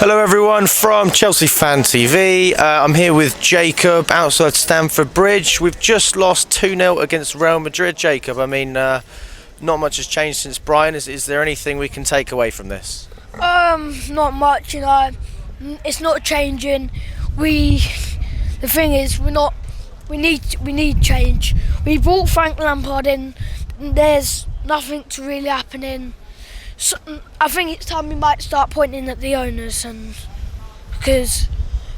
Hello everyone from Chelsea Fan TV. I'm here with Jacob outside Stamford Bridge. We've just lost 2-0 against Real Madrid, Jacob. I mean, not much has changed since Brian. Is there anything we can take away from this? Not much, it's not changing. The thing is, we need change. We brought Frank Lampard in, there's nothing to really happening. So, I think it's time we might start pointing at the owners, and because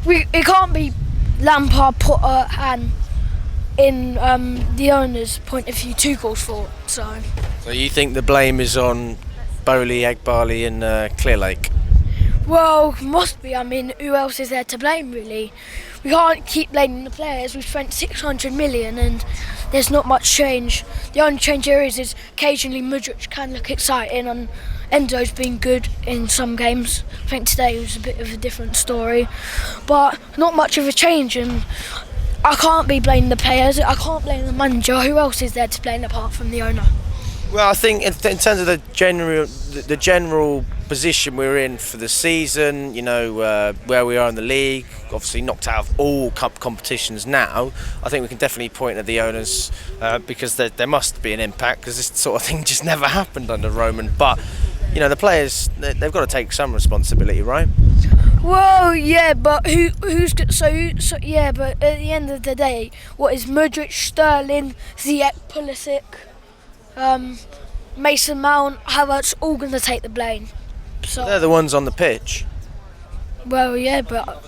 it can't be Lampard, Potter and in the owners' point of view 2 goals for it. So you think the blame is on Bowley, Eghbali and Clearlake? Well, must be. I mean, who else is there to blame, really? We can't keep blaming the players. We've spent 600 million and there's not much change. The only change here is occasionally Madrid can look exciting and Endo's been good in some games. I think today was a bit of a different story, but not much of a change. And I can't be blaming the players. I can't blame the manager. Who else is there to blame apart from the owner? Well, I think in terms of the general position we're in for the season, where we are in the league, obviously knocked out of all cup competitions now, I think we can definitely point at the owners because there must be an impact, because this sort of thing just never happened under Roman. But the players, they've got to take some responsibility, right? Well, yeah, but who's yeah, but at the end of the day, what is Madrid, Sterling, Ziyech, Pulisic, Mason Mount, Havertz all going to take the blame? So they're the ones on the pitch. Well, but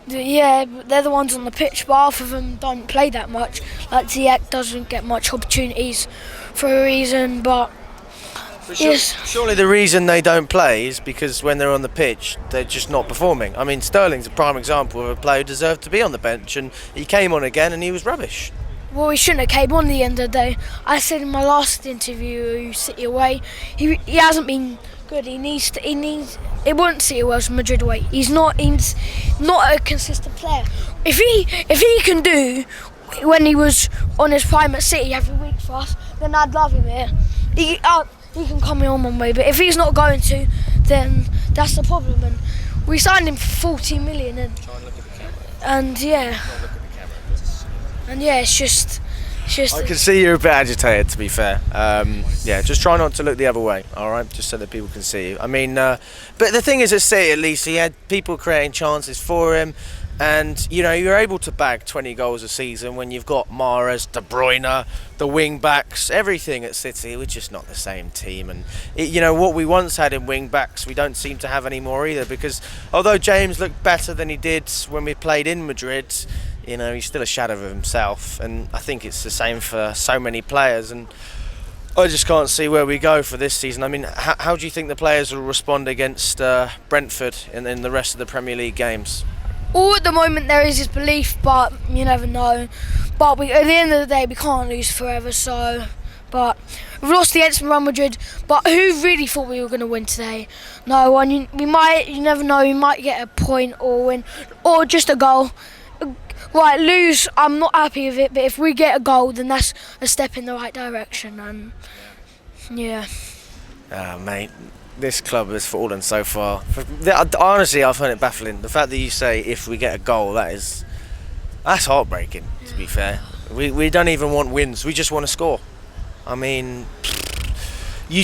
they're the ones on the pitch, but half of them don't play that much. Like Ziyech doesn't get much opportunities for a reason, but surely the reason they don't play is because when they're on the pitch, they're just not performing. I mean, Sterling's a prime example of a player who deserved to be on the bench, and he came on again and he was rubbish. Well, he shouldn't have came on at the end of the day. I said in my last interview, City away, he hasn't been good. He needs. It won't City away, it's Madrid away. He's not a consistent player. If he can do when he was on his prime at City every week for us, then I'd love him here. He can come in on one way, but if he's not going to, then that's the problem. And we signed him for 40 million, and it's just. I can see you're a bit agitated, to be fair. Just try not to look the other way, all right? Just so that people can see you. I mean, but the thing is, at City, at least, he had people creating chances for him. And, you're able to bag 20 goals a season when you've got Mahrez, De Bruyne, the wing-backs, everything at City. We're just not the same team. And, what we once had in wing-backs, we don't seem to have anymore either. Because although James looked better than he did when we played in Madrid, he's still a shadow of himself. And I think it's the same for so many players. And I just can't see where we go for this season. I mean, how do you think the players will respond against Brentford in the rest of the Premier League games? All at the moment there is belief, but you never know. But at the end of the day, we can't lose forever. But we've lost against Real Madrid. But who really thought we were going to win today? No one. You never know. We might get a point or win, or just a goal. Right, lose. I'm not happy with it. But if we get a goal, then that's a step in the right direction. And yeah. Mate. This club has fallen so far. Honestly, I find it baffling. The fact that you say if we get a goal, that's heartbreaking, to be fair. We don't even want wins. We just want to score. I mean,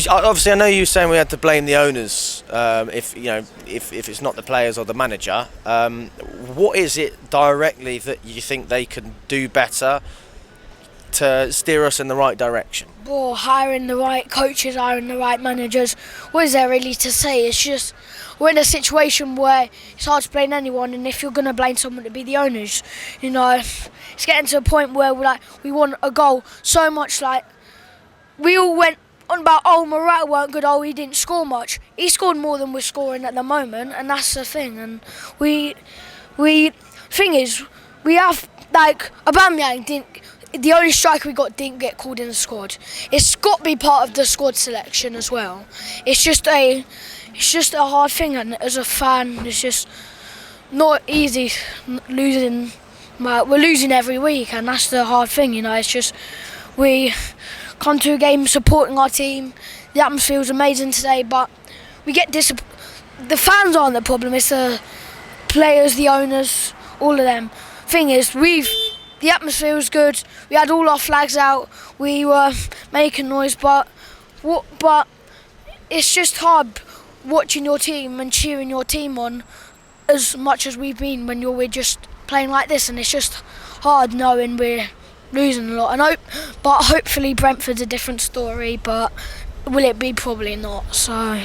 obviously I know you were saying we had to blame the owners if it's not the players or the manager. What is it directly that you think they can do better to steer us in the right direction? Or hiring the right coaches, hiring the right managers. What is there really to say? It's just we're in a situation where it's hard to blame anyone, and if you're going to blame someone, to be the owners. It's getting to a point where we want a goal so much. Like we all went on about, Morata weren't good, he didn't score much. He scored more than we're scoring at the moment, and that's the thing. And we have Aubameyang the only striker we got didn't get called in the squad. It's got to be part of the squad selection as well. It's just a hard thing, and as a fan, it's just not easy losing. We're losing every week, and that's the hard thing. It's just we come to a game supporting our team. The atmosphere was amazing today, but we get the fans aren't the problem. It's the players, the owners, all of them. Thing is, the atmosphere was good. We had all our flags out. We were making noise, but it's just hard watching your team and cheering your team on as much as we've been when we're just playing like this, and it's just hard knowing we're losing a lot. But hopefully Brentford's a different story, but will it be? Probably not. So